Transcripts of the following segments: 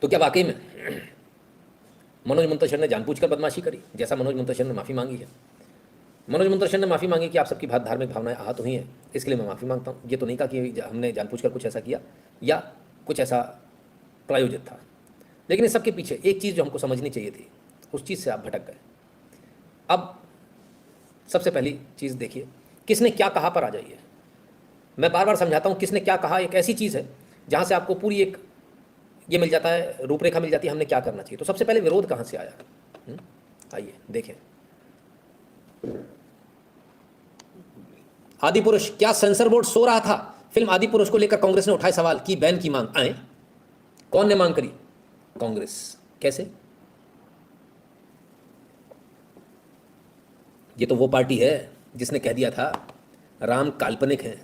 तो क्या वाकई में मनोज मुंतशिर ने जानबूझकर बदमाशी करी, जैसा मनोज मुंतशिर ने माफ़ी मांगी है? मनोज मुंतशिर ने माफ़ी मांगी कि आप सबकी धार्मिक भावनाएं आहत हुई हैं, इसके लिए मैं माफ़ी मांगता हूँ। ये तो नहीं कहा कि हमने जानबूझकर कुछ ऐसा किया या कुछ ऐसा प्रायोजित था। लेकिन इस सब के पीछे एक चीज़ जो हमको समझनी चाहिए थी, उस चीज़ से आप भटक गए। अब सबसे पहली चीज़ देखिए, किसने क्या कहा पर आ जाइए। मैं बार बार समझाता हूँ, किसने क्या कहा एक ऐसी चीज़ है जहाँ से आपको पूरी एक ये मिल जाता है, रूपरेखा मिल जाती है हमने क्या करना चाहिए। तो सबसे पहले विरोध कहाँ से आया? आइए देखें। आदि पुरुष, क्या सेंसर बोर्ड सो रहा था? फिल्म आदि पुरुष को लेकर कांग्रेस ने उठाए सवाल, की बैन की मांग। आए, कौन ने मांग करी? कांग्रेस। कैसे? ये तो वो पार्टी है जिसने कह दिया था राम काल्पनिक है।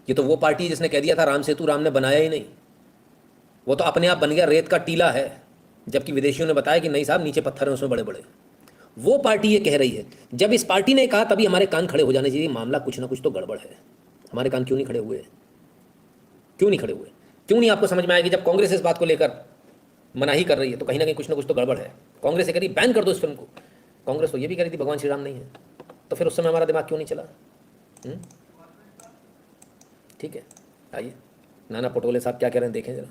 ये तो वो पार्टी जिसने कह दिया था राम सेतु राम ने बनाया ही नहीं, वो तो अपने आप बन गया रेत का टीला है, जबकि विदेशियों ने बताया कि नहीं साहब नीचे पत्थर हैं उसमें बड़े बड़े। वो पार्टी ये कह रही है। जब इस पार्टी ने कहा तभी हमारे कान खड़े हो जाने चाहिए, मामला कुछ ना कुछ तो गड़बड़ है। हमारे कान क्यों नहीं खड़े हुए? क्यों नहीं खड़े हुए? क्यों नहीं आपको समझ में आएगी? जब कांग्रेस इस बात को लेकर मनाही कर रही है तो कहीं ना कुछ तो गड़बड़ है। कांग्रेस ये कह रही बैन कर दो इस फिल्म को। कांग्रेस तो ये भी कह रही थी भगवान श्री राम नहीं है। तो फिर उस समय हमारा दिमाग क्यों नहीं चला? ठीक है, आइए नाना पटोले साहब क्या कह रहे हैं देखें जरा।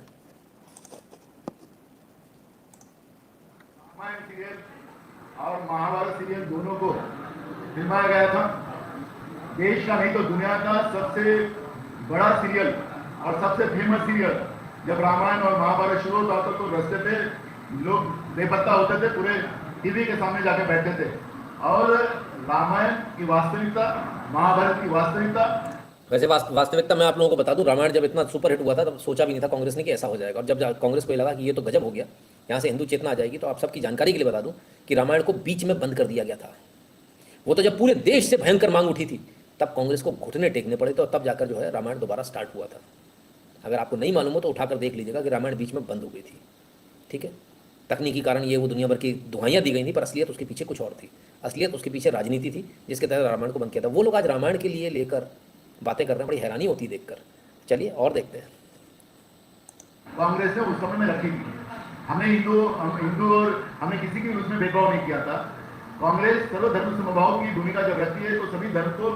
रामायण सीरियल और महाभारत सीरियल दोनों को फिल्माया गया था। देश का नहीं तो दुनिया का सबसे बड़ा सीरियल और सबसे फेमस सीरियल। जब रामायण और महाभारत शुरू होता था तो रास्ते पे लोग बेपत्ता होते थे, पूरे टीवी के सामने जाके बैठते थे। और रामायण की वास्तविकता, महाभारत की वास्तविकता। वैसे वास्तविकता मैं आप लोगों को बता दूं, रामायण जब इतना सुपर हिट हुआ था तब सोचा भी नहीं था कांग्रेस ने कि ऐसा हो जाएगा। और जब कांग्रेस को ये लगा कि ये तो गजब हो गया, यहाँ से हिंदू चेतना आ जाएगी, तो आप सबकी जानकारी के लिए बता दूं कि रामायण को बीच में बंद कर दिया गया था। वो तो जब पूरे देश से भयंकर मांग उठी थी तब कांग्रेस को घुटने टेकने पड़े थे और तब जाकर जो है रामायण दोबारा स्टार्ट हुआ था। अगर आपको नहीं मालूम हो तो उठाकर देख लीजिएगा कि रामायण बीच में बंद हो गई थी। ठीक है, तकनीकी कारण ये वो दुनिया भर की दुहाइयाँ दी गई थी, पर असलियत उसके पीछे कुछ और थी। असलियत उसके पीछे राजनीति थी जिसके तहत रामायण को बंद किया था। वो लोग आज रामायण के लिए लेकर बातें कर रहे हैं, बड़ी हैरानी होती है देखकर। चलिए और देखते हैं। कांग्रेस ने उस समय में रखी थी। हमने हिंदू और हमने किसी की उसमें भेदभाव नहीं किया था। कांग्रेस सर्वधर्म समभाव की भूमिका जब रखती है तो सभी धर्म को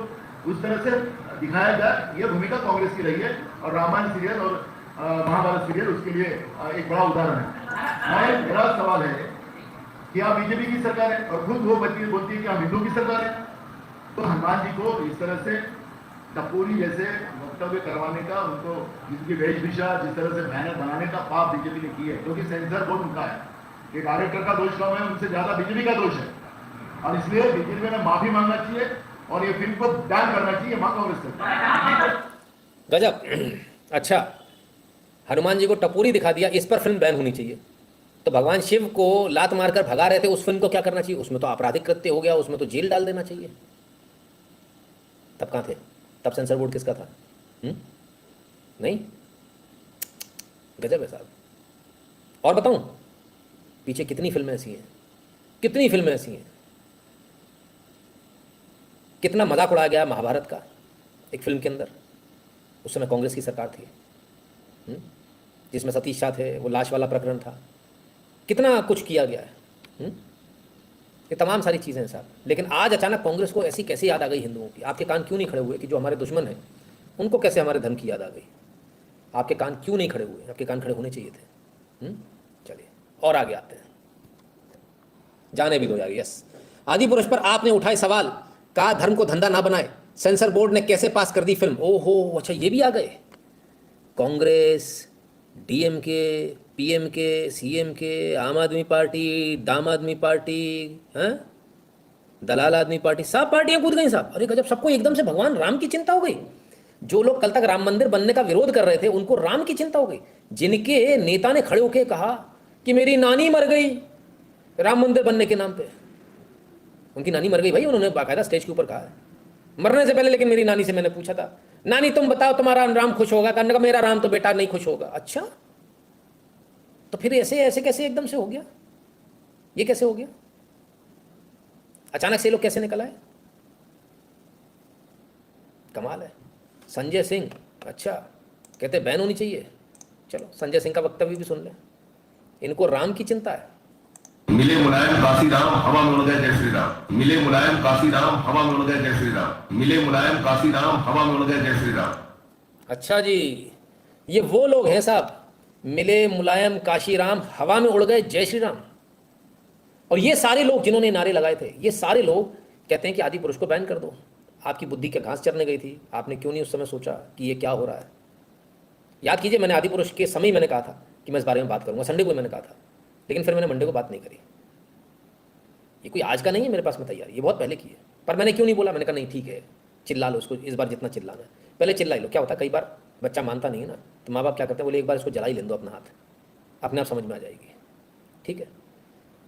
उस तरह से दिखाया जाए, यह भूमिका कांग्रेस की रही है। और रामायण सीरियल और महाभारत सीरियल उसके लिए एक बड़ा उदाहरण है। मेरा सवाल है कि आप बीजेपी की सरकार है और खुद वो बोलती है कि हम हिंदू की सरकार है, तो हनुमान जी को इस तरह से टपोरी जैसे वक्तव्य करवाने का, उनको जिसकी वेशभूषा जिस तरह से बैनर बनाने का पाप बीजेपी ने की है, क्योंकि सेंसर बोर्ड उनका है कि डायरेक्टर का दोष कम है, उनसे ज्यादा बीजेपी का दोष है। और इसलिए बीजेपी ने माफी मांगना चाहिए और ये फिल्म को बैन करना चाहिए। मां कांग्रेस से गजब। अच्छा, हनुमान जी को टपोरी दिखा दिया, इस पर फिल्म बैन होनी चाहिए। तो भगवान शिव को लात मारकर भगा रहे थे, उस फिल्म को क्या करना चाहिए? उसमें तो आपराधिक कृत्य हो गया, उसमें तो जेल डाल देना चाहिए। तब कहाँ थे? तब सेंसर बोर्ड किसका था? नहीं, गजब है साहब। और बताऊं पीछे कितनी फिल्में ऐसी हैं, कितनी फिल्में ऐसी हैं। कितना मजाक उड़ाया गया महाभारत का एक फिल्म के अंदर। उस समय कांग्रेस की सरकार थी, जिसमें सतीश शाह थे, वो लाश वाला प्रकरण था, कितना कुछ किया गया है। ये तमाम सारी चीज़ें हैं साहब। लेकिन आज अचानक कांग्रेस को ऐसी कैसे याद आ गई हिंदुओं की? आपके कान क्यों नहीं खड़े हुए कि जो हमारे दुश्मन हैं उनको कैसे हमारे धर्म की याद आ गई? आपके कान क्यों नहीं खड़े हुए? आपके कान खड़े होने चाहिए थे। चलिए और आगे आते हैं, जाने भी दो यार। यस, आदि पुरुष पर आपने उठाए सवाल, कहा धर्म को धंधा ना बनाए, सेंसर बोर्ड ने कैसे पास कर दी फिल्म। ओहो, अच्छा ये भी आ गए। कांग्रेस, डीएमके, पीएमके, सीएमके, आम आदमी पार्टी, दाम आदमी पार्टी, हैं, दलाल आदमी पार्टी, सब पार्टियां कूद गई साहब। अरे गजब, सबको एकदम से भगवान राम की चिंता हो गई। जो लोग कल तक राम मंदिर बनने का विरोध कर रहे थे उनको राम की चिंता हो गई। जिनके नेता ने खड़े होकर कहा कि मेरी नानी मर गई राम मंदिर बनने के नाम पे, उनकी नानी मर गई भाई, उन्होंने बाकायदा स्टेज के ऊपर कहा है मरने से पहले। लेकिन मेरी नानी से मैंने पूछा था, नानी तुम बताओ तुम्हारा राम खुश होगा? कहने का मेरा राम तो बेटा नहीं खुश होगा। अच्छा, तो फिर ऐसे ऐसे कैसे एकदम से हो गया? ये कैसे हो गया? अचानक से लोग कैसे निकल आए? कमाल है। संजय सिंह, अच्छा कहते बैन होनी चाहिए। चलो संजय सिंह का वक्तव्य भी सुन लें। इनको राम की चिंता है। मिले मुलायम काशी राम हवा में उड़ गए जय श्री राम। मिले मुलायम काशी राम हवा में उड़ गए जय श्री राम। मिले मुलायम काशी राम हवा में उड़ गए जय श्री राम। अच्छा जी, ये वो लोग हैं साहब, मिले मुलायम काशी राम हवा में उड़ गए जय श्री राम। और ये सारे लोग जिन्होंने नारे लगाए थे, ये सारे लोग कहते हैं कि आदि पुरुष को बैन कर दो। आपकी बुद्धि क्या घास चरने गई थी? आपने क्यों नहीं उस समय सोचा कि ये क्या हो रहा है? याद कीजिए, मैंने आदि पुरुष के समय मैंने कहा था कि मैं इस बारे में बात करूंगा, संडे को मैंने कहा था, लेकिन फिर मैंने मंडे को बात नहीं करी। ये कोई आज का नहीं है मेरे पास में तैयार, ये बहुत पहले की है। पर मैंने क्यों नहीं बोला? मैंने कहा नहीं ठीक है, चिल्ला लो उसको, इस बार जितना चिल्लाना है पहले चिल्ला ही लो। क्या होता है, कई बार बच्चा मानता नहीं है ना, तो माँ बाप क्या करते हैं, बोले एक बार इसको जला ही लें दो अपना हाथ, अपने आप समझ में आ जाएगी। ठीक है,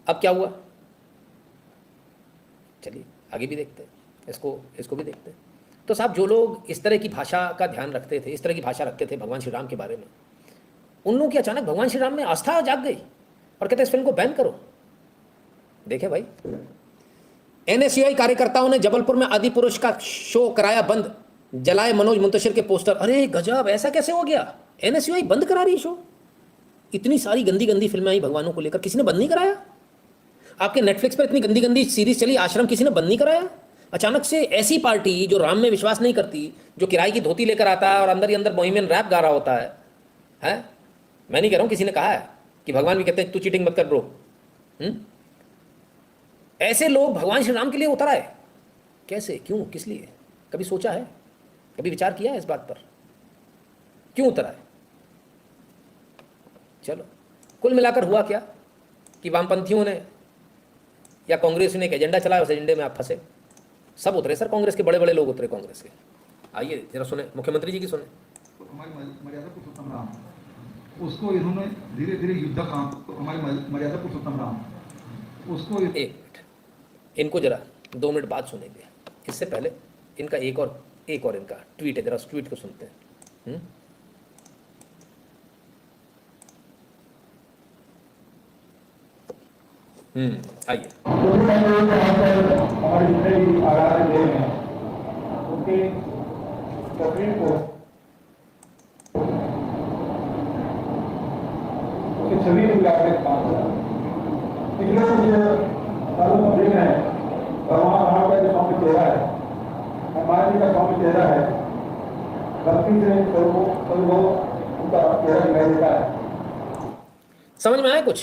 अब क्या हुआ, चलिए आगे भी देखते हैं, इसको भी देखते हैं। तो साहब, जो लोग इस तरह की भाषा का ध्यान रखते थे, इस तरह की भाषा रखते थे भगवान श्री राम के बारे में, उन लोगों की अचानक भगवान श्री राम में आस्था जाग गई और कहते इस फिल्म को बैन करो। देखे भाई, एनएसयूआई कार्यकर्ताओं ने जबलपुर में आदि पुरुष का शो कराया बंद, जलाए मनोज मुंतशिर के पोस्टर। अरे गजब, ऐसा कैसे हो गया? एनएसयूआई बंद करा रही शो? इतनी सारी गंदी गंदी फिल्में आई भगवानों को लेकर, किसी ने बंद नहीं कराया? आपके नेटफ्लिक्स पर इतनी गंदी गंदी सीरीज चली आश्रम, किसी ने बंद नहीं कराया? अचानक से ऐसी पार्टी जो राम में विश्वास नहीं करती, जो किराए की धोती लेकर आता है और अंदर ही अंदर बोहेमियन रैप गा रहा होता है? मैं नहीं कह रहा हूं, किसी ने कहा है कि भगवान भी कहते हैं तू चीटिंग मत कर ब्रो। ऐसे लोग भगवान श्री राम के लिए उतर आए, कैसे, क्यों, किस लिए? कभी सोचा है, कभी विचार किया है इस बात पर, क्यों उतर आए? चलो, कुल मिलाकर हुआ क्या कि वामपंथियों ने या कांग्रेस ने एक एजेंडा चलाया, उस एजेंडे में आप फंसे। सब उतरे सर, कांग्रेस के बड़े बड़े लोग उतरे कांग्रेस के। आइए जरा सुने, मुख्यमंत्री जी की सुने। हमारी मर्यादा पुरुषोत्तम राम, उसको इन्होंने धीरे धीरे युद्ध काम, हमारी मर्यादा पुरुषोत्तम राम, उसको एक मिनट, इनको जरा 2 मिनट बाद सुनेंगे। इससे पहले इनका एक और इनका ट्वीट है, जरा उस ट्वीट को सुनते हैं। आइए। हमारे जितने भी आराध्य देव हैं उनके तस्वीर को, उनकी छवि को लाकर काम करा। पिछले कुछ सालों में देख रहे हैं, भगवान राम का जो स्वामी चेहरा है, हनुमान जी का स्वामी चेहरा है, भक्ति से सर्वो उनका चेहरा दिखाई देता है। समझ में आया? कुछ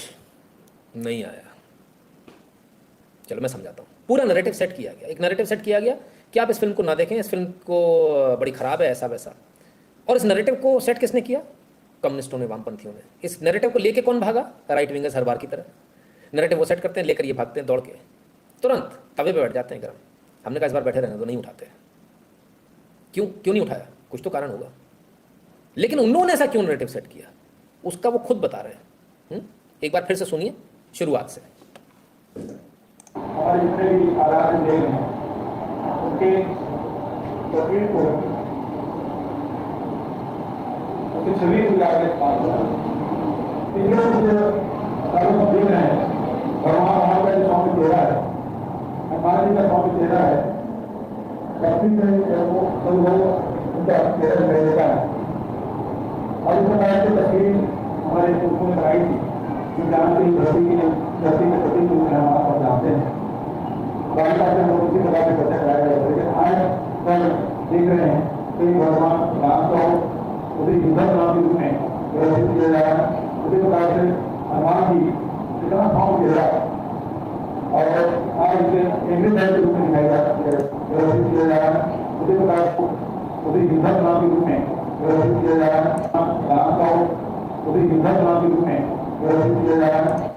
नहीं आया? चलो मैं समझाता हूँ। पूरा नैरेटिव सेट किया गया, एक नैरेटिव सेट किया गया कि आप इस फिल्म को ना देखें, इस फिल्म को बड़ी ख़राब है, ऐसा वैसा। और इस नैरेटिव को सेट किसने किया? कम्युनिस्टों ने, वामपंथियों ने। इस नैरेटिव को लेके कौन भागा? राइट विंगर्स हर बार की तरह। नैरेटिव वो सेट करते हैं, लेकर ये भागते हैं दौड़ के, तुरंत तवे पे बैठ जाते हैं गरम। हमने कहा इस बार बैठे रहने तो नहीं उठाते। क्यों नहीं उठाया? कुछ तो कारण होगा। लेकिन उन्होंने ऐसा क्यों नैरेटिव सेट किया, उसका वो खुद बता रहे हैं। एक बार फिर से सुनिए शुरुआत से। हमारे जितने भी आराध्य देव हैं उनके तस्वीर को, उनकी छवि को लाकर काम करा। पिछले कुछ सालों में देख रहे हैं, भगवान राम का जो स्वामी चेहरा है, हनुमान जी का स्वामी चेहरा है, भक्ति से सर्वो उनका चेहरा दिखाई देता है। और इस प्रकार की तस्वीर हमारे पुरुषों ने बनाई थी, जो जानते ही धरती के प्रति आप जानते हैं। बालिका से हम उसी प्रकार से बच्चा कराया गया, लेकिन आज पर देख रहे हैं कि भगवान राम को उसी युद्धक नाम के रूप में व्यवस्थित किया जा रहा है। उसी प्रकार से हनुमान जी कितना भाव दे रहा है और आज इसे इंग्लिश के रूप में दिखाई व्यवस्थित किया जा रहा है। उसी प्रकार उसी युद्धक नाम के रूप में व्यवस्थित किया जा रहा है। राम को उसी युद्धक नाम के रूप में व्यवस्थित किया जा रहा है।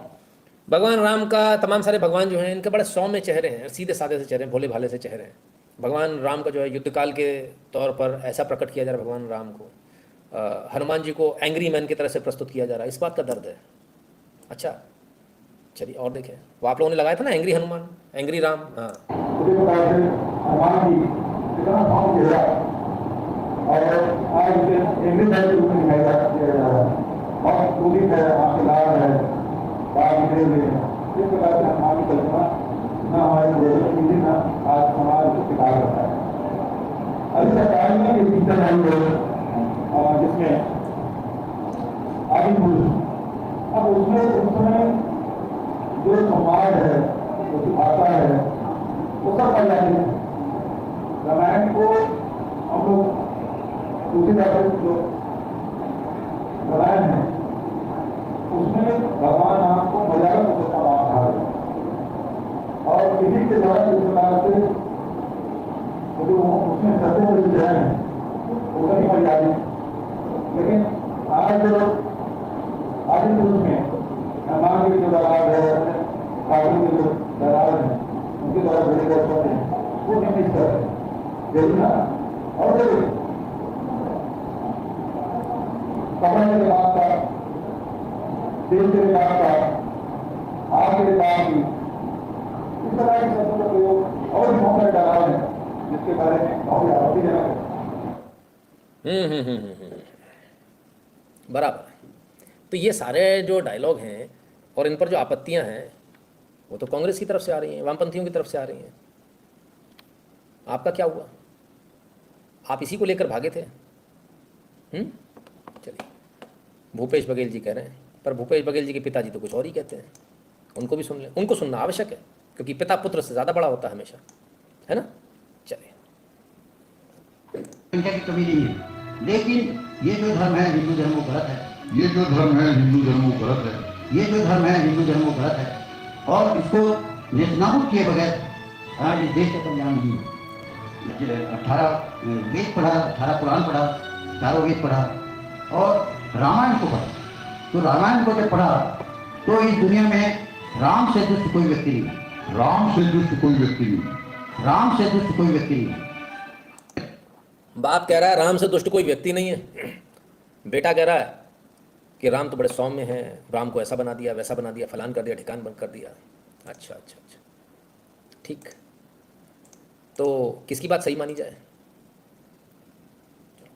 भगवान राम का, तमाम सारे भगवान जो हैं इनके बड़े सौम्य चेहरे हैं, सीधे साधे से चेहरे हैं, भोले भाले से चेहरे हैं। भगवान राम का जो है युद्ध काल के तौर पर ऐसा प्रकट किया जा रहा है भगवान राम को। हनुमान जी को एंग्री मैन की तरह से प्रस्तुत किया जा रहा है। इस बात का दर्द है। अच्छा चलिए और देखें, वो आप लोगों ने लगाया था ना एंग्री हनुमान, एंग्री राम। हाँ, उसी प्रकार से हनुमान जी कितना भाव दे रहा है और आज इसे इंग्लिश के रूप में दिखाई दिया जा रहा है। और पूरी है, आपके लाभ है, इस प्रकार से हमारी कल्पना न हमारे देश में न आज समाज को स्वीकार करता है। अभी सरकार ने एक पिक्चर आई है जिसमें आदि पुरुष, अब उसमें उस समय जो संवाद है, जो भाषा है, वो सब पर्याप्त है। रामायण को हम लोग उसी तरह से जो रामायण है उसमें भगवान राम को मर्यादा पुरुषोत्तम राम कहा गया और इसी के द्वारा इस प्रकार से जो उसमें सबसे बड़ी विषय है वो सभी मर्यादित। लेकिन आज जो आदि पुरुष में हनुमान के जो दलाल है, काबुल के जो दलाल है, उनके द्वारा बड़े गए हैं वो निमित्त है जरूर ना। और पकड़ने के बाद का तेल के बाद का आग के बाद की इस तरह के शब्दों का प्रयोग और भी बहुत सारे दलाल है जिसके बारे में बहुत आपत्तिजनक है। बराबर। तो ये सारे जो डायलॉग हैं और इन पर जो आपत्तियां हैं वो तो कांग्रेस की तरफ से आ रही हैं, वामपंथियों की तरफ से आ रही हैं। आपका क्या हुआ? आप इसी को लेकर भागे थे। चलिए, भूपेश बघेल जी कह रहे हैं, पर भूपेश बघेल जी के पिताजी तो कुछ और ही कहते हैं। उनको भी सुन लें, उनको सुनना आवश्यक है क्योंकि पिता पुत्र से ज़्यादा बड़ा होता है हमेशा, है ना। चलिए, संख्या की कमी नहीं है, लेकिन ये जो धर्म है हिंदू धर्म वो गलत है। ये जो धर्म है हिंदू धर्म वो गलत है। ये जो धर्म है हिंदू धर्म वो गलत है और इसको नेस्तनाबूद किए बगैर आज इस देश का कल्याण नहीं है। 18 वेद पढ़ा, 18 पुराण पढ़ा, चारों वेद पढ़ा और रामायण को पढ़ा। तो रामायण को जब पढ़ा तो इस दुनिया में राम से दुष्ट कोई व्यक्ति नहीं। राम से दुष्ट कोई व्यक्ति नहीं। राम से दुष्ट कोई व्यक्ति नहीं। बाप कह रहा है राम से दुष्ट कोई व्यक्ति नहीं है, बेटा कह रहा है कि राम तो बड़े सौम्य हैं, राम को ऐसा बना दिया, वैसा बना दिया, फलान कर दिया, ठिकान बंद कर दिया। अच्छा, ठीक। तो किसकी बात सही मानी जाए?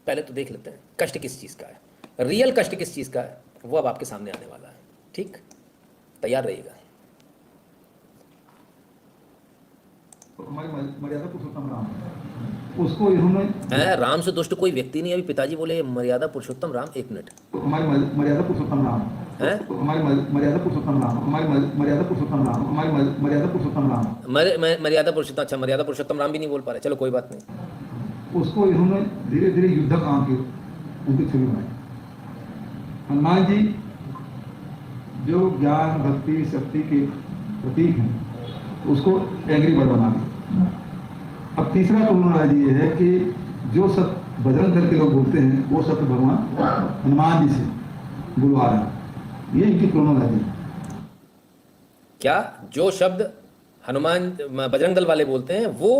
पहले तो देख लेते हैं कष्ट किस चीज़ का है, रियल कष्ट किस चीज़ का है, वो अब आपके सामने आने वाला है। ठीक, तैयार रहिएगा। हमारी मर्यादा पुरुषोत्तम राम, उसको इन्होंने राम से दुष्ट कोई व्यक्ति नहीं। अभी पिताजी बोले मर्यादा पुरुषोत्तम राम। एक मिनट, हमारी मर्यादा पुरुषोत्तम राम है, हमारी मर्यादा पुरुषोत्तम राम, हमारी मर्यादा पुरुषोत्तम राम, हमारी मर्यादा पुरुषोत्तम राम, मर्यादा पुरुषोत्तम। अच्छा, मर्यादा पुरुषोत्तम राम भी नहीं बोल पा रहे, चलो कोई बात नहीं। उसको इन्होंने धीरे धीरे युद्ध काम की उनकी छवि बनाई। हनुमान जी जो ज्ञान भक्ति शक्ति के प्रतीक हैं उसको एंग्री बर्ड बना दिया। अब तीसरा क्रोनोलॉजी ये है कि जो सब बजरंग दल के लोग बोलते हैं वो सब भगवान हनुमान जी से बुलवा रहे हैं। ये इनकी क्रोनोलॉजी है। क्या जो शब्द हनुमान बजरंग दल वाले बोलते हैं वो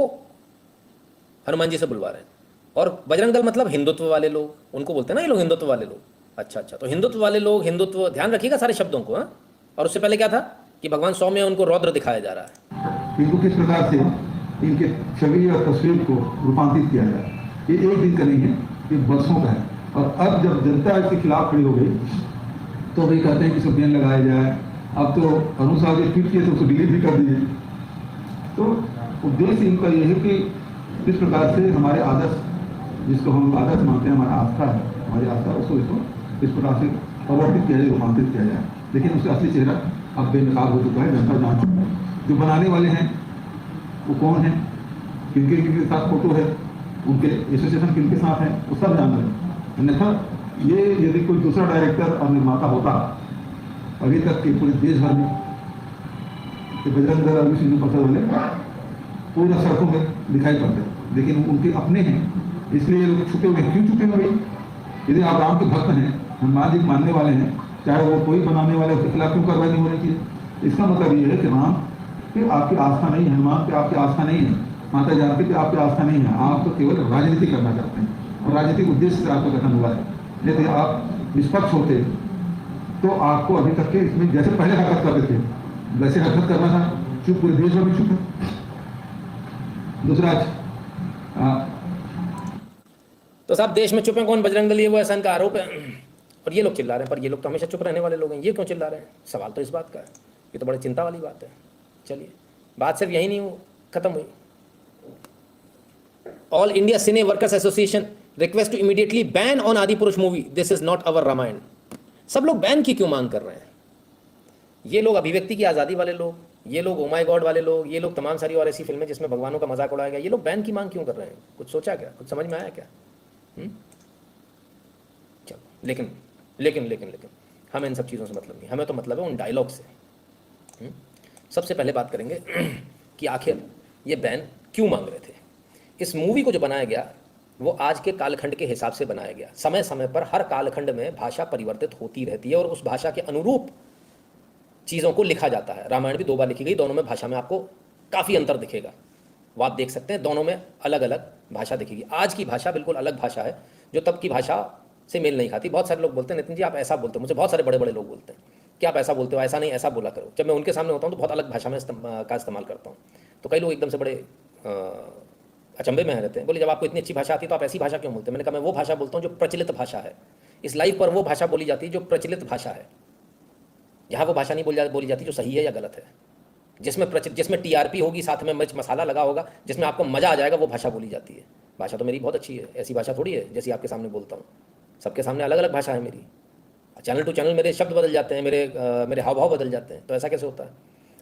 हनुमान जी से बुलवा रहे हैं? और बजरंग दल मतलब हिंदुत्व वाले लोग, उनको बोलते हैं ना ये लोग हिंदुत्व वाले लोग। अच्छा, तो हिंदुत्व वाले लोग, हिंदुत्व, ध्यान रखिएगा सारे शब्दों को। हाँ, और उससे पहले क्या था कि भगवान सौम्य, उनको रौद्र दिखाया जा रहा है। इनको किस प्रकार से इनके छवि और तस्वीर को रूपांतरित किया जाए, ये एक दिन का नहीं है, ये वर्षों का है। और अब जब जनता इसके खिलाफ खड़ी हो गई तो वही कहते हैं कि इसको बैन लगाया जाए। अब तो अरुण साहब ने ट्वीट किए तो उसको डिलीट भी कर दिए। तो उद्देश्य इनका यह है कि किस प्रकार से हमारे आदर्श, जिसको हम आदर्श मानते हैं, हमारा आस्था है, हमारी आस्था, उसको इस प्रकार से परिवर्तित किया जाए, रूपांतरित किया जाए। लेकिन उसका असली चेहरा अब बेनकाब हो चुका है, जनता जान चुकी है। जो बनाने वाले हैं वो कौन है, किनके किनके साथ फोटो है, उनके एसोसिएशन किनके साथ है, वो सब जान रहे हैं। अन्यथा ये यदि कोई दूसरा डायरेक्टर और निर्माता होता अभी तक के पूरे देश भर में तो बजरंग दल और विष्णु प्रसाद वाले पूरे सड़कों में दिखाई पड़ते, लेकिन उनके अपने हैं, इसलिए ये लोग छुपे हुए। क्यों छुपे हुए? यदि आप राम के भक्त हैं, हनुमान जी मानने वाले हैं, चाहे वो कोई बनाने वाले उसके खिलाफ क्यों कार्रवाई नहीं होनी चाहिए? इसका मतलब ये है कि राम पे आपकी आस्था नहीं है, हनुमान पे आपकी आस्था नहीं है, माता जानकी पे आपकी आस्था नहीं है। आप तो केवल राजनीति करना चाहते हैं और राजनीतिक उद्देश्य से आपका गठन हुआ है। यदि आप निष्पक्ष होते तो आपको अभी तक के इसमें जैसे पहले हरकत करते थे वैसे हरकत करना था। चुप, पूरे देश में भी चुप है। दूसरा, तो साहब देश में चुप हैं कौन? बजरंग दल, ये वो, ऐसा इनका आरोप है। और ये लोग चिल्ला रहे हैं, पर ये लोग तो हमेशा चुप रहने वाले लोग हैं, ये क्यों चिल्ला रहे हैं? सवाल तो इस बात का है, ये तो बड़ी चिंता वाली बात है। चलिए, बात सिर्फ यही नहीं खत्म हुई। All India Cine Workers Association request to immediately ban on Adipurush movie, this is not our Ramayan. सब लोग बैन की क्यों मांग कर रहे हैं? ये लोग अभिव्यक्ति की आज़ादी वाले लोग, ये लोग ओ माय गॉड वाले लोग, ये लोग तमाम सारी और ऐसी फिल्में जिसमें भगवानों का मजाक उड़ाया गया, ये लोग बैन की मांग क्यों कर रहे हैं? कुछ सोचा क्या? कुछ समझ में आया क्या? चलो, लेकिन लेकिन लेकिन लेकिन हमें इन सब चीज़ों से मतलब नहीं, हमें तो मतलब है उन डायलॉग से। सबसे पहले बात करेंगे कि आखिर ये बैन क्यों मांग रहे थे। इस मूवी को जो बनाया गया वो आज के कालखंड के हिसाब से बनाया गया। समय समय पर हर कालखंड में भाषा परिवर्तित होती रहती है और उस भाषा के अनुरूप चीज़ों को लिखा जाता है। रामायण भी 2 बार लिखी गई, दोनों में भाषा में आपको काफ़ी अंतर दिखेगा, वो आप देख सकते हैं, दोनों में अलग अलग भाषा दिखेगी। आज की भाषा बिल्कुल अलग भाषा है जो तब की भाषा से मेल नहीं खाती। बहुत सारे लोग बोलते हैं नितिन जी आप ऐसा बोलते हो, मुझे बहुत सारे बड़े बड़े लोग बोलते हैं कि आप ऐसा बोलते हो, ऐसा नहीं ऐसा बोला करो। जब मैं उनके सामने होता हूँ तो बहुत अलग भाषा में का इस्तेमाल करता हूँ, तो कई लोग एकदम से बड़े अचंभे में रहते हैं, बोले जब आपको इतनी अच्छी भाषा आती है तो आप ऐसी भाषा क्यों बोलते हैं? मैंने कहा मैं वो भाषा बोलता हूँ जो प्रचलित भाषा है। इस लाइफ पर वो भाषा बोली जाती है जो प्रचलित भाषा है, यहाँ वो भाषा नहीं बोली जाती जो सही है या गलत है, जिसमें टीआरपी होगी, साथ में मिर्च मसाला लगा होगा, जिसमें आपको मज़ा आ जाएगा, वो भाषा बोली जाती है। भाषा तो मेरी बहुत अच्छी है, ऐसी भाषा थोड़ी है जैसी आपके सामने बोलता हूँ। सबके सामने अलग अलग भाषा है मेरी, चैनल टू चैनल मेरे शब्द बदल जाते हैं, मेरे हाव भाव बदल जाते हैं। तो ऐसा कैसे होता है?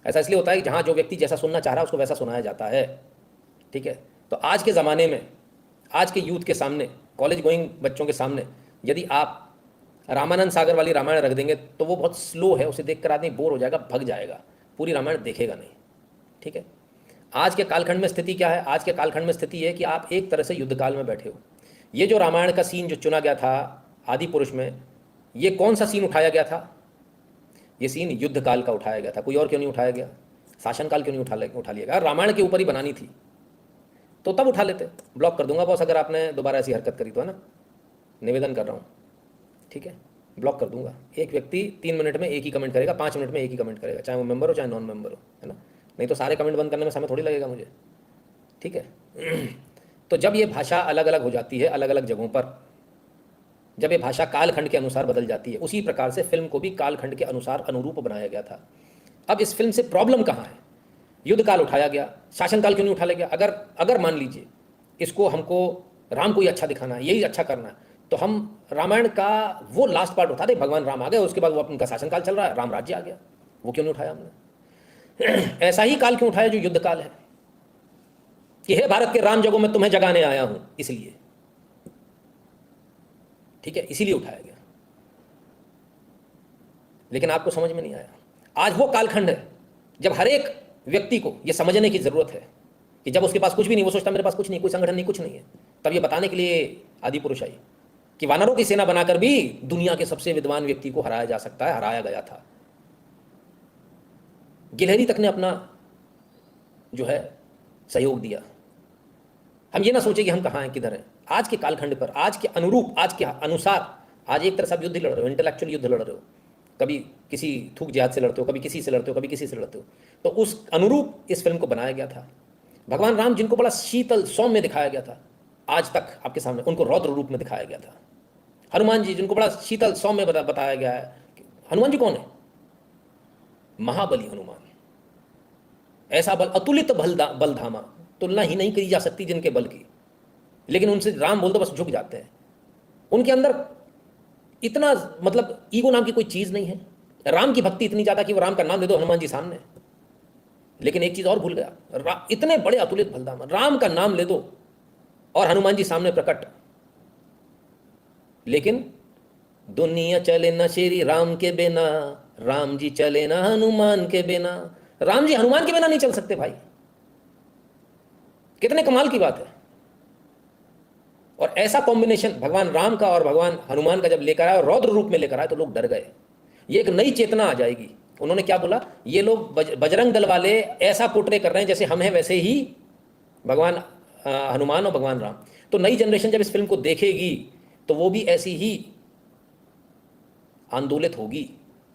ऐसा इसलिए होता है कि जहाँ जो व्यक्ति जैसा सुनना चाह रहा है उसको वैसा सुनाया जाता है, ठीक है। तो आज के ज़माने में, आज के यूथ के सामने, कॉलेज गोइंग बच्चों के सामने यदि आप रामानंद सागर वाली रामायण रख देंगे तो वो बहुत स्लो है, उसे देखकर आदमी बोर हो जाएगा, भग जाएगा, पूरी रामायण देखेगा नहीं, ठीक है। आज के कालखंड में स्थिति क्या है? आज के कालखंड में स्थिति है कि आप एक तरह से युद्ध काल में बैठे हो। ये जो रामायण का सीन जो चुना गया था आदि पुरुष में, ये कौन सा सीन उठाया गया था? ये सीन युद्ध काल का उठाया गया था। कोई और क्यों नहीं उठाया गया? शासन काल क्यों नहीं उठा लिया गया? रामायण के ऊपर ही बनानी थी तो तब उठा लेते। ब्लॉक कर दूंगा बॉस अगर आपने दोबारा ऐसी हरकत करी तो, है ना, निवेदन कर रहा हूँ, ठीक है, ब्लॉक कर दूंगा। एक व्यक्ति 3 मिनट में एक ही कमेंट करेगा, 5 मिनट में एक ही कमेंट करेगा, चाहे वो मेंबर हो चाहे नॉन मेंबर हो, है ना। नहीं तो सारे कमेंट बंद करने में समय थोड़ी लगेगा मुझे, ठीक है। तो जब ये भाषा अलग अलग हो जाती है, अलग अलग जगहों पर, जब ये भाषा कालखंड के अनुसार बदल जाती है, उसी प्रकार से फिल्म को भी कालखंड के अनुसार अनुरूप बनाया गया था। अब इस फिल्म से प्रॉब्लम कहाँ है? युद्ध काल उठाया गया, शासन काल क्यों नहीं उठाया गया? अगर मान लीजिए इसको हमको राम को ही अच्छा दिखाना है, यही अच्छा करना है, तो हम रामायण का वो लास्ट पार्ट उठा दे, भगवान राम आ गए, उसके बाद वो उनका शासन काल चल रहा है, राम राज्य आ गया, वो क्यों नहीं उठाया हमने? ऐसा ही काल क्यों उठाया जो युद्ध काल है, कि हे भारत के राम जगों में तुम्हें जगाने आया हूं, इसलिए, ठीक है, इसीलिए उठाया गया। लेकिन आपको समझ में नहीं आया। आज वो कालखंड है जब हर एक व्यक्ति को यह समझने की जरूरत है कि जब उसके पास कुछ भी नहीं, वो सोचता मेरे पास कुछ नहीं, कोई संगठन नहीं, कुछ नहीं है, तब ये बताने के लिए आदि पुरुष आई कि वानरों की सेना बनाकर भी दुनिया के सबसे विद्वान व्यक्ति को हराया जा सकता है, हराया गया था। गिलहरी तक ने अपना जो है सहयोग दिया। हम ये ना सोचे कि हम कहाँ हैं, किधर हैं। आज के कालखंड पर, आज के अनुरूप, आज के अनुसार, आज एक तरह से आप युद्ध लड़ रहे हो, इंटेलेक्चुअल युद्ध लड़ रहे हो, कभी किसी थूक जिहाद से लड़ते हो, कभी किसी से लड़ते हो, कभी किसी से लड़ते हो। तो उस अनुरूप इस फिल्म को बनाया गया था। भगवान राम जिनको बड़ा शीतल सौम्य दिखाया गया था, आज तक आपके सामने उनको रौद्र रूप में दिखाया गया था। हनुमान जी जिनको बड़ा शीतल सौम्य बताया गया है। हनुमान जी कौन है? महाबली हनुमान, ऐसा बल, अतुलित बलधामा, तुलना ही नहीं करी जा सकती जिनके बल की। लेकिन उनसे राम बोल दो बस झुक जाते हैं। उनके अंदर इतना मतलब ईगो नाम की कोई चीज नहीं है। राम की भक्ति इतनी ज्यादा कि वो राम का नाम दे दो हनुमान जी सामने। लेकिन एक चीज और भूल गया, इतने बड़े अतुलित बलधामा, राम का नाम ले दो और हनुमान जी सामने प्रकट। लेकिन दुनिया चले ना श्री राम के बिना, राम जी चले ना हनुमान के बिना। राम जी हनुमान के बिना नहीं चल सकते भाई, कितने कमाल की बात है। और ऐसा कॉम्बिनेशन भगवान राम का और भगवान हनुमान का जब लेकर आया, रौद्र रूप में लेकर आया, तो लोग डर गए। ये एक नई चेतना आ जाएगी। उन्होंने क्या बोला, ये लोग बजरंग दल वाले ऐसा पोर्ट्रे कर रहे हैं जैसे हम हैं वैसे ही भगवान हनुमान और भगवान राम। तो नई जनरेशन जब इस फिल्म को देखेगी तो वो भी ऐसी ही आंदोलित होगी,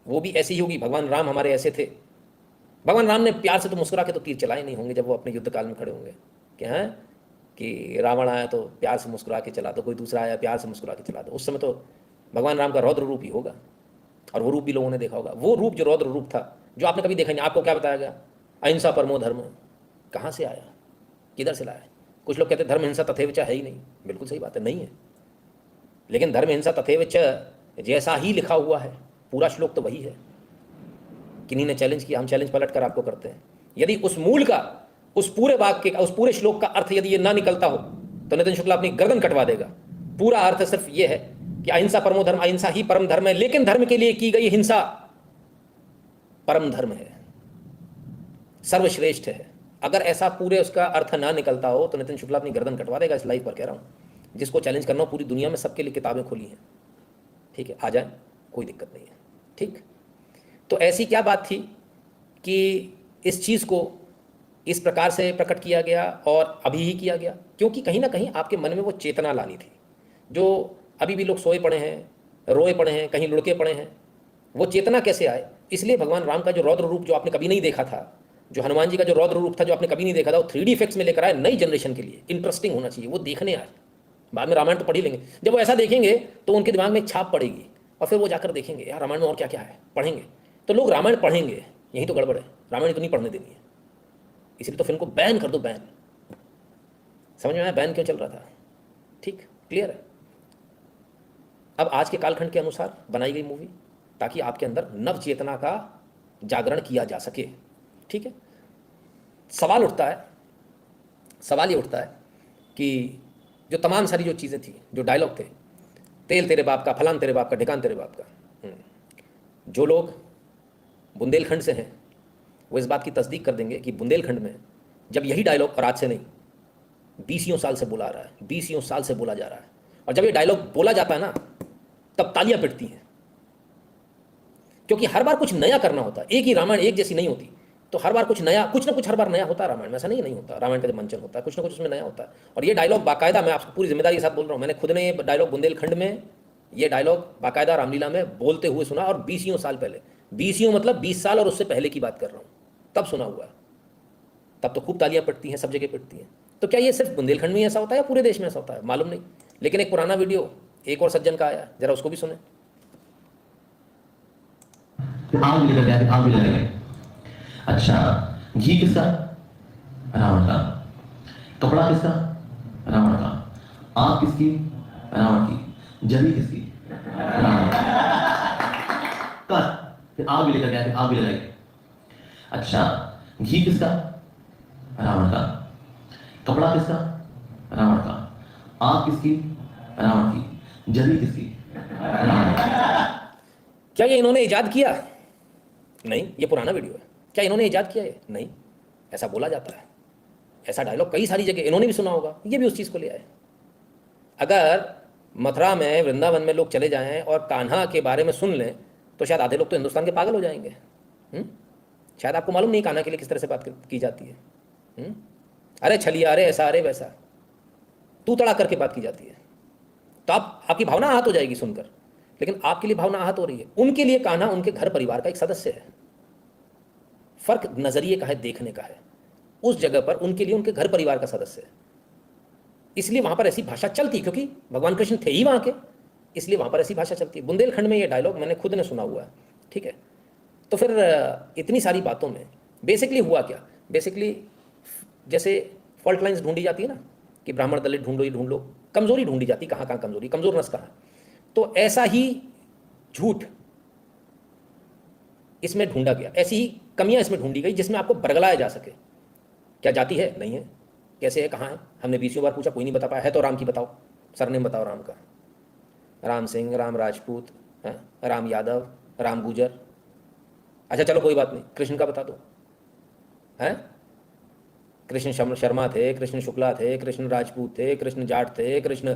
वो भी ऐसी ही होगी। भगवान राम हमारे ऐसे थे। भगवान राम ने प्यार से तो मुस्कुरा के तो तीर चलाए नहीं होंगे जब वो अपने युद्ध काल में खड़े होंगे, क्या है कि रावण आया तो प्यार से मुस्कुरा के चला दो, कोई दूसरा आया प्यार से मुस्कुरा के चला दो। उस समय तो भगवान राम का रौद्र रूप ही होगा, और वो रूप भी लोगों ने देखा होगा। वो रूप जो रौद्र रूप था, जो आपने कभी देखा नहीं। आपको क्या बताया गया? अहिंसा परमो धर्म। कहाँ से आया, किधर से लाया? कुछ लोग कहते धर्म हिंसा तथैव च है ही नहीं। बिल्कुल सही बात है, नहीं है। लेकिन धर्म हिंसा तथैव च जैसा ही लिखा हुआ है, पूरा श्लोक तो वही है। किन्हीं ने चैलेंज किया, हम चैलेंज पलट कर आपको करते हैं। यदि उस मूल का, उस पूरे वाक्य का, उस पूरे श्लोक का अर्थ यदि ये ना निकलता हो तो नितिन शुक्ला अपनी गर्दन कटवा देगा। पूरा अर्थ सिर्फ ये है कि अहिंसा परमो धर्म, अहिंसा ही परम धर्म है, लेकिन धर्म के लिए की गई हिंसा परम धर्म है, सर्वश्रेष्ठ है। अगर ऐसा पूरे उसका अर्थ ना निकलता हो तो नितिन शुक्ला अपनी गर्दन कटवा देगा। इस लाइव पर कह रहा हूं, जिसको चैलेंज करना हो पूरी दुनिया में सबके लिए किताबें खुली हैं, ठीक है, आ जाए, कोई दिक्कत नहीं है। ठीक, तो ऐसी क्या बात थी कि इस चीज़ को इस प्रकार से प्रकट किया गया और अभी ही किया गया? क्योंकि कहीं ना कहीं आपके मन में वो चेतना लानी थी। जो अभी भी लोग सोए पड़े हैं, रोए पड़े हैं, कहीं लुढ़के पड़े हैं, वो चेतना कैसे आए? इसलिए भगवान राम का जो रौद्र रूप जो आपने कभी नहीं देखा था, जो हनुमान जी का जो रौद्र रूप था जो आपने कभी नहीं देखा था, वो 3D इफेक्ट्स में लेकर आए नई जनरेशन के लिए। इंटरेस्टिंग होना चाहिए, वो देखने आए। बाद में रामायण तो पढ़ ही लेंगे, जब वो ऐसा देखेंगे तो उनके दिमाग में एक छाप पड़ेगी और फिर वो जाकर देखेंगे यार रामायण में और क्या क्या है, पढ़ेंगे। तो लोग रामायण पढ़ेंगे, यही तो गड़बड़ है, रामायण तो नहीं पढ़ने देनी है। इसलिए तो फिल्म को बैन कर दो, बैन। समझ में आया बैन क्यों चल रहा था? ठीक, क्लियर है। अब आज के कालखंड के अनुसार बनाई गई मूवी ताकि आपके अंदर नव चेतना का जागरण किया जा सके। ठीक है, सवाल उठता है, सवाल ये उठता है कि जो तमाम सारी जो चीज़ें थी, जो डायलॉग थे, तेल तेरे बाप का, फलान तेरे बाप का, ढिकान तेरे बाप का, जो लोग बुंदेलखंड से हैं वो इस बात की तस्दीक कर देंगे कि बुंदेलखंड में जब यही डायलॉग, और आज से नहीं, 20 साल से बोला आ रहा है, 20 साल से बोला जा रहा है, और जब ये डायलॉग बोला जाता है ना तब तालियां पिटती हैं। क्योंकि हर बार कुछ नया करना होता है, एक ही रामायण एक जैसी नहीं होती, तो हर बार कुछ नया, कुछ ना कुछ हर बार नया होता है रामायण में। ऐसा नहीं होता, रामायण का जब मंचन होता है कुछ ना कुछ उसमें नया होता है। और ये डायलॉग बाकायदा, मैं आपको पूरी जिम्मेदारी के साथ बोल रहा हूँ, मैंने खुद ने ये डायलॉग बुंदेलखंड में, ये डायलॉग बाकायदा रामलीला में बोलते हुए सुना, और 20 साल पहले, 20 मतलब 20 साल और उससे पहले की बात कर रहा हूँ, तब सुना हुआ है। तब तो खूब तालियां पिटती हैं, सब जगह पिटती हैं। तो क्या ये सिर्फ बुंदेलखंड में ऐसा होता है या पूरे देश में ऐसा होता है, मालूम नहीं। लेकिन एक पुराना वीडियो एक और सज्जन का आया, जरा उसको भी सुने। आग भी लेकर गया, आग भी लेकर गए। अच्छा, घी किसका? रावण का। कपड़ा किसका? रावण का। आग किसकी? रावण की। जली किसकी? रावण की। कर, फिर आग भी लेकर गया, फिर आग भी लगाई। अच्छा, घी किसका? रावण का। कपड़ा किसका? रावण का। आग किसकी? रावण की। जली किसकी? रावण की। क्या ये इन्होंने इजाद किया? नहीं, ये पुराना वीडियो है। क्या इन्होंने इजाद किया है? नहीं, ऐसा बोला जाता है। ऐसा डायलॉग कई सारी जगह इन्होंने भी सुना होगा, ये भी उस चीज़ को ले आए। अगर मथुरा में, वृंदावन में लोग चले जाएं और कान्हा के बारे में सुन लें तो शायद आधे लोग तो हिंदुस्तान के पागल हो जाएंगे। शायद आपको मालूम नहीं कान्हा के लिए किस तरह से बात की जाती है। अरे छलिया, अरे ऐसा, अरे वैसा, तू तड़ा करके बात की जाती है। तो आपकी भावना आहत हो जाएगी सुनकर, लेकिन आपके लिए भावना आहत हो रही है। उनके लिए कान्हा उनके घर परिवार का एक सदस्य है। फर्क नजरिए का है, देखने का है। उस जगह पर उनके लिए उनके घर परिवार का सदस्य है, इसलिए वहां पर ऐसी भाषा चलती, क्योंकि भगवान कृष्ण थे ही वहां के, इसलिए वहां पर ऐसी भाषा चलती है। बुंदेलखंड में ये डायलॉग मैंने खुद ने सुना हुआ है। ठीक है, तो फिर इतनी सारी बातों में बेसिकली हुआ क्या? बेसिकली जैसे फॉल्ट लाइन्स ढूंढी जाती है ना, कि ब्राह्मण दलित ढूंढो, ही ढूंढ लो, कमजोरी ढूंढी जाती, कहाँ कहाँ कमजोरी, कमजोर नस कहाँ। तो ऐसा ही झूठ इसमें ढूंढा गया, ऐसी ही कमियां इसमें ढूंढी गई जिसमें आपको बरगलाया जा सके। क्या जाति है? नहीं है। कैसे है? कहाँ है? हमने 20 बार पूछा, कोई नहीं बता पाया। है तो राम की बताओ, सरनेम बताओ राम का। राम सिंह, राम राजपूत, राम यादव, राम गुजर। अच्छा चलो कोई बात नहीं, कृष्ण का बता दो। हैं? कृष्ण शर्मा थे, कृष्ण शुक्ला थे, कृष्ण राजपूत थे, कृष्ण जाट थे, कृष्ण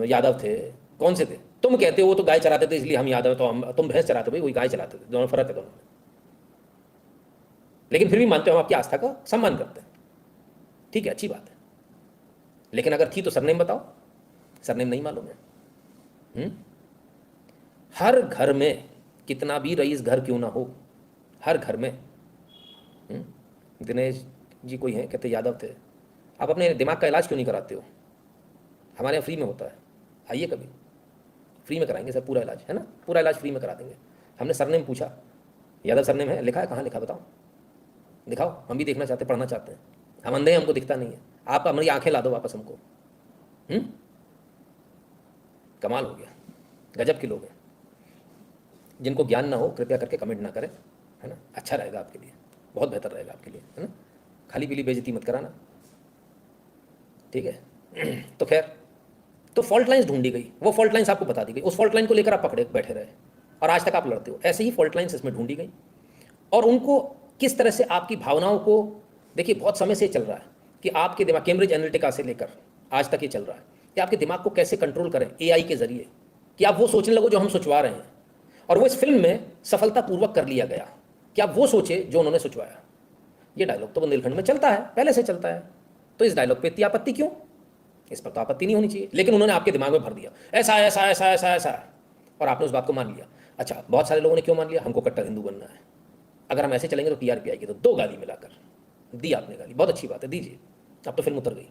यादव थे। कौन से थे? तुम कहते हो वो तो गाय चराते थे इसलिए हम यादव, तो हम, तुम भैंस चराते, भाई वही गाय चलाते थे, दोनों फर्क है दोनों में। लेकिन फिर भी मानते हो, हम आपकी आस्था का सम्मान करते हैं। ठीक है, अच्छी बात है। लेकिन अगर थी तो सरनेम बताओ। सरनेम नहीं मालूम है। हर घर में, कितना भी रईस घर क्यों ना हो, हर घर में, दिनेश जी कोई हैं, कहते यादव थे। आप अपने दिमाग का इलाज क्यों नहीं कराते हो? हमारे यहाँ फ्री में होता है, आइए कभी, फ्री में कराएंगे सर, पूरा इलाज है ना, पूरा इलाज फ्री में करा देंगे। हमने सरनेम पूछा, यादव सरनेम है, लिखा है, कहाँ लिखा बताओ, दिखाओ, हम भी देखना चाहते हैं, पढ़ना चाहते हैं। हम अंधे हैं, हमको दिखता नहीं है। आप हमारी आंखें ला दो वापस हमको। कमाल हो गया, गजब के लोग हैं। जिनको ज्ञान ना हो कृपया करके कमेंट ना करें, है ना, अच्छा रहेगा आपके लिए, बहुत बेहतर रहेगा आपके लिए, है ना, खाली पीली बेइज्जती मत कराना, ठीक है। तो खैर, तो फॉल्ट लाइन्स ढूंढी गई, वो फॉल्ट लाइन्स आपको बता दी गई, उस फॉल्ट लाइन को लेकर आप पकड़े बैठे रहे और आज तक आप लड़ते हो। ऐसे ही फॉल्ट लाइन्स इसमें ढूंढी गई और उनको किस तरह से आपकी भावनाओं को, देखिए बहुत समय से चल रहा है कि आपके दिमाग, कैम्ब्रिज एनालिटिका से लेकर आज तक ये चल रहा है कि आपके दिमाग को कैसे कंट्रोल करें एआई के जरिए, कि आप वो सोचने लगो जो हम सोचवा रहे हैं। और वो इस फिल्म में सफलतापूर्वक कर लिया गया कि आप वो सोचे जो उन्होंने सोचवाया। ये डायलॉग तो बुंदेलखंड में चलता है, पहले से चलता है, तो इस डायलॉग पे इतनी आपत्ति क्यों? इस पर तो आपत्ति नहीं होनी चाहिए, लेकिन उन्होंने आपके दिमाग में भर दिया ऐसा ऐसा ऐसा ऐसा ऐसा, और आपने उस बात को मान लिया। अच्छा, बहुत सारे लोगों ने क्यों मान लिया? हमको कट्टर हिंदू बनना है, अगर हम ऐसे चलेंगे तो टीआरपी आएगी, तो 2 गाली मिलाकर दी आपने गाली, बहुत अच्छी बात है, दीजिए, अब तो फिल्म उतर गई।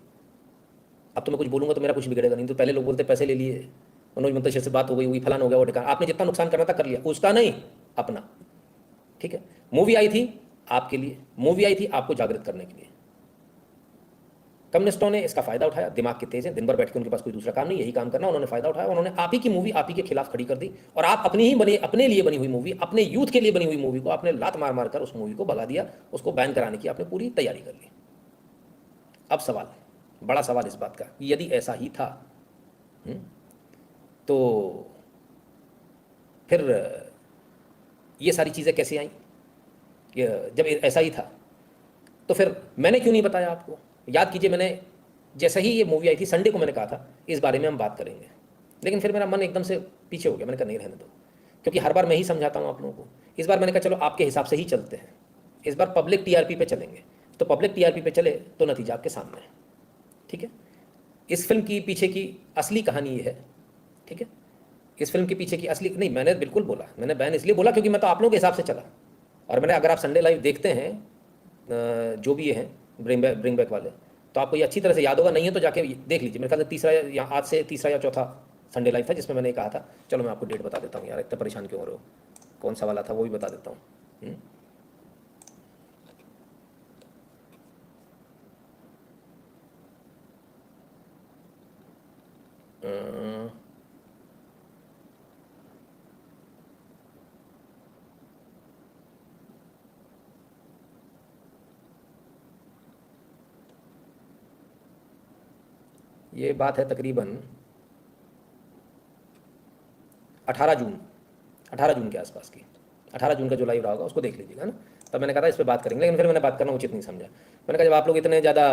अब तो मैं कुछ बोलूँगा तो मेरा कुछ बिगड़ेगा नहीं। तो पहले लोग बोलते पैसे ले लिए, मनोज मुंतशिर से बात हो गई, फलान हो गया, वो ठिकाना, आपने जितना नुकसान करना था कर लिया, उसका नहीं अपना, ठीक है। मूवी आई थी आपके लिए, मूवी आई थी आपको जागृत करने के लिए। कम्युनिस्टों ने इसका फायदा उठाया, दिमाग के तेज हैं, दिन भर बैठ के उनके पास कोई दूसरा काम नहीं, यही काम करना, उन्होंने फायदा उठाया, उन्होंने आप ही की मूवी आप ही के खिलाफ खड़ी कर दी और आप अपनी ही बनी, अपने लिए बनी हुई मूवी, अपने यूथ के लिए बनी हुई मूवी को आपने लात मार मार कर उस मूवी को भगा दिया, उसको बैन कराने की आपने पूरी तैयारी कर ली। अब सवाल, बड़ा सवाल इस बात का, यदि ऐसा ही था तो फिर ये सारी चीज़ें कैसे आई? जब ऐसा ही था तो फिर मैंने क्यों नहीं बताया आपको? याद कीजिए, मैंने जैसे ही ये मूवी आई थी संडे को मैंने कहा था इस बारे में हम बात करेंगे, लेकिन फिर मेरा मन एकदम से पीछे हो गया, मैंने कहा नहीं, रहने दो, क्योंकि हर बार मैं ही समझाता हूँ आप लोगों को। इस बार मैंने कहा चलो आपके हिसाब से ही चलते हैं, इस बार पब्लिक टीआरपी पे चलेंगे, तो पब्लिक टीआरपी पे चले तो नतीजा आपके सामने है, ठीक है। इस फिल्म की पीछे की असली कहानी ये है, ठीक है। इस फिल्म के पीछे की असली, नहीं मैंने बिल्कुल बोला, मैंने बैन इसलिए बोला क्योंकि मैं तो आप लोगों के हिसाब से चला, और मैंने, अगर आप संडे लाइव देखते हैं जो भी ये हैं ब्रिंग बैक वाले, तो आपको ये अच्छी तरह से याद होगा, नहीं है तो जाके देख लीजिए। मेरे ख्याल से तीसरा या आज से तीसरा या चौथा संडे लाइव था जिसमें मैंने कहा था, चलो मैं आपको डेट बता देता हूँ यार, इतना परेशान क्यों हो रहे हो, कौन सा वाला था वो भी बता देता हूँ। ये बात है तकरीबन 18 जून के आसपास की, 18 जून का जो लाइव रहा होगा उसको देख लीजिएगा ना। तब मैंने कहा था इस पर बात करेंगे, लेकिन फिर मैंने बात करना उचित नहीं समझा। मैंने कहा जब आप लोग इतने ज़्यादा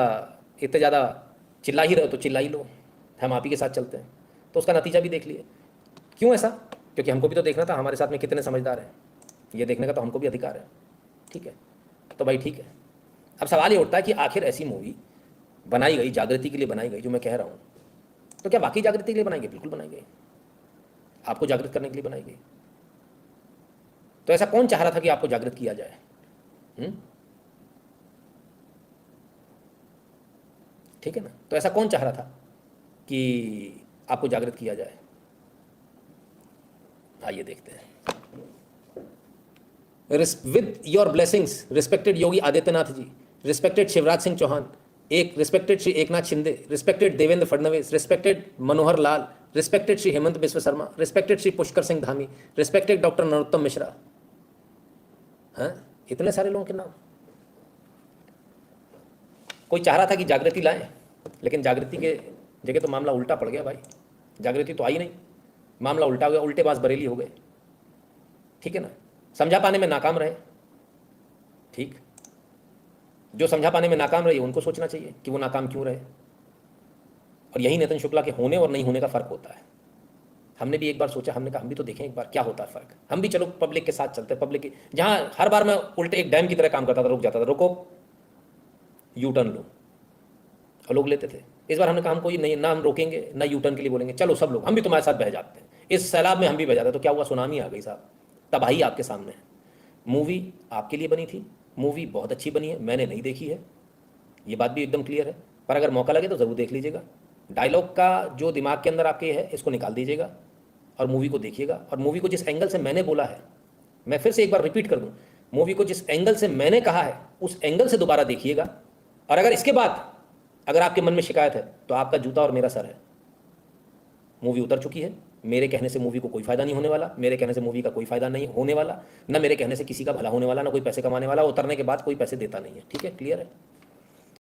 चिल्ला ही रहे हो तो चिल्ला ही लो, हम आप ही के साथ चलते हैं। तो उसका नतीजा भी देख लिए। क्यों ऐसा? क्योंकि हमको भी तो देखना था हमारे साथ में कितने समझदार हैं, ये देखने का तो हमको भी अधिकार है, ठीक है। तो भाई ठीक है, अब सवाल ये उठता है कि आखिर ऐसी मूवी बनाई गई, जागृति के लिए बनाई गई जो मैं कह रहा हूँ, तो क्या वाकई जागृति के लिए बनाई गई? बिल्कुल बनाई गई, आपको जागृत करने के लिए बनाई गई। तो ऐसा कौन चाह रहा था कि आपको जागृत किया जाए? ठीक है ना, तो ऐसा कौन चाह रहा था कि आपको जागृत किया जाए? आइए देखते हैं। With your blessings respected Yogi Adityanath ji, respected Shivraj Singh Chouhan, एक respected Shri Eknath Shinde, respected Devendra Fadnavis, respected Manohar Lal, respected Shri Hemant Biswa Sarma, respected Shri Pushkar Singh Dhami, respected doctor Narottam Mishra. हाँ, इतने सारे लोगों के नाम। कोई चाह रहा था कि जागृति लाएं, लेकिन जागृति के जगह तो मामला उल्टा पड़ गया भाई। जागृति तो आई नहीं, मामला उल्टा हो गया, उल्टे बाज बरेली हो गए, ठीक है ना। समझा पाने में नाकाम रहे, ठीक। जो समझा पाने में नाकाम रहे उनको सोचना चाहिए कि वो नाकाम क्यों रहे। और यही नितिन शुक्ला के होने और नहीं होने का फ़र्क होता है। हमने भी एक बार सोचा, हमने कहा हम भी तो देखें एक बार क्या होता है फ़र्क, हम भी चलो पब्लिक के साथ चलते। पब्लिक की जहाँ हर बार मैं उल्टे एक डैम की तरह काम करता था, रुक जाता था, रुको यू टर्न लो, और लोग लेते थे। इस बार हमने कहा हम कोई नहीं, ना हम रोकेंगे ना यू टर्न के लिए बोलेंगे, चलो सब लोग हम भी तुम्हारे साथ बह जाते हैं, इस सैलाब में हम भी बह जाते हैं। तो क्या हुआ? सुनामी आ गई साहब, तबाही आपके सामने है। मूवी आपके लिए बनी थी, मूवी बहुत अच्छी बनी है, मैंने नहीं देखी है, ये बात भी एकदम क्लियर है, पर अगर मौका लगे तो ज़रूर देख लीजिएगा। डायलॉग का जो दिमाग के अंदर आपके है इसको निकाल दीजिएगा और मूवी को देखिएगा। और मूवी को जिस एंगल से मैंने बोला है, मैं फिर से एक बार रिपीट कर दूं, मूवी को जिस एंगल से मैंने कहा है उस एंगल से दोबारा देखिएगा। और अगर इसके बाद अगर आपके मन में शिकायत है तो आपका जूता और मेरा सर है। मूवी उतर चुकी है, मेरे कहने से मूवी को कोई फ़ायदा नहीं होने वाला, मेरे कहने से मूवी का कोई फ़ायदा नहीं होने वाला, ना मेरे कहने से किसी का भला होने वाला, ना कोई पैसे कमाने वाला, उतरने के बाद कोई पैसे देता नहीं है। ठीक है, क्लियर है।